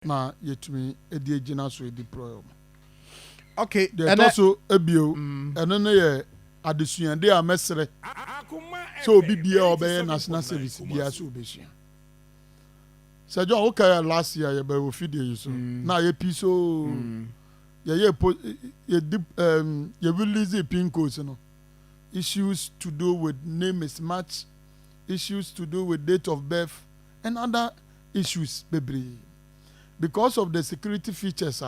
na yetumi edi agina so deploy. Okay, and also ebio eno ne ye adesuande a mesere so obi bia obey national service bia so obesua. So John okay last year ye be wo fidie yi so na ye piso ye release the pin codes no issues to do with name mismatch, issues to do with date of birth and other issues bebre. Because of the security features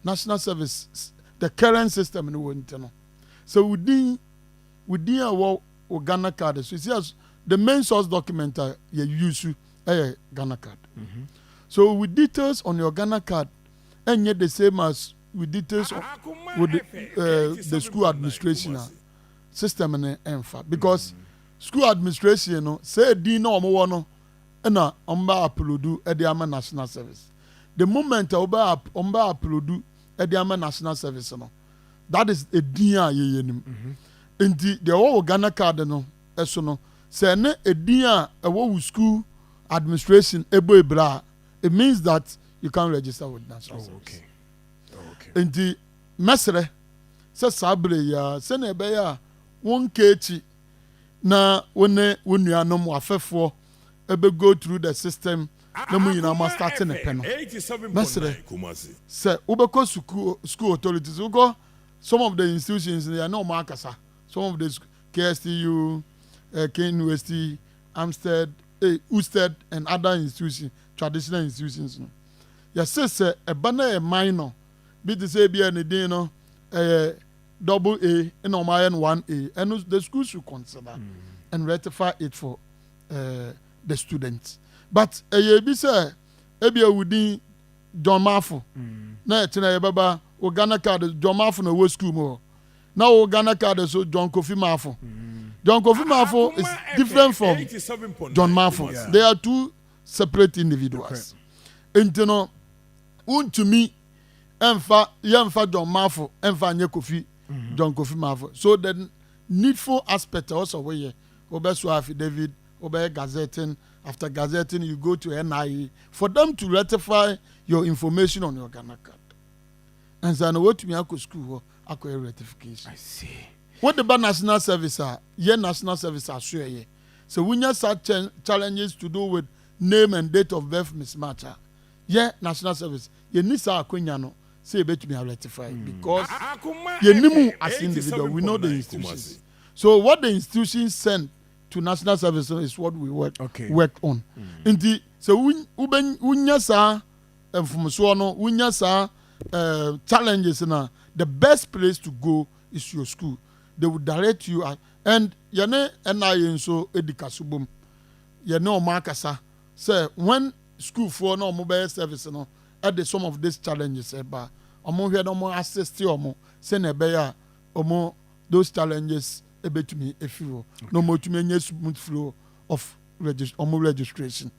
national service the current system no want no. So within our Ghana card so see the main source document you use Ghana card. So with details on your Ghana card and yet the same as with details with the school administration system and enfa because school administration no say din na omo no na omba upload e dey national service. The moment omba upload e dey national service no that is a din a ye nim. Enti the whole Ghana card no eso no say na a din a wo school administration ebo ebra it means that you can register with national service. Okay. Enti mesre se sabre ya se na ebe ya won kechi na wonu anom afefo ebe go through the system na mu yina ma start na pe no mesre se ubeko school authorities go some of the institutions they are no markasa some of the KSTU KNUST Amstead Usted and other institutions traditional institutions no yes say eba na e minor be to say be anything no double A and Omayan 1A and the school should consider and ratify it for the students. But a be say ebia within John Mafo na etina baba o Ghana card John Mafo no school mo now o Ghana card so John Kofi Mafo. John Kofi Mafo is different from John Mafo. Yeah. They are two separate individuals. Intino to me emfa John Mafo emfa nye Kofi John Kofi Mafo. So the needful aspect also where obeso affidavit, obe gazetting. After gazetting, you go to NIE for them to ratify your information on your Ghana card. And so I what me ako school ako ratification. I see. What the national service are? Yeah, national service are sure ye. So when you such challenges to do with name and date of birth mismatch, yeah, national service. You need to no say bet me ratify because you nimu as individual. We know the institutions. So what the institutions send to national service is what we work on. Indeed, so unya sa no unya sa challenges na the best place to go is your school. They will direct you and yene NIE so edikasubum yene o makasa say when school for no mobile service no at the some of these challenges eba omo hwe no mo assist omo say na be ya omo those challenges ebetumi efiwo no mo tumi nya smooth flow of registration.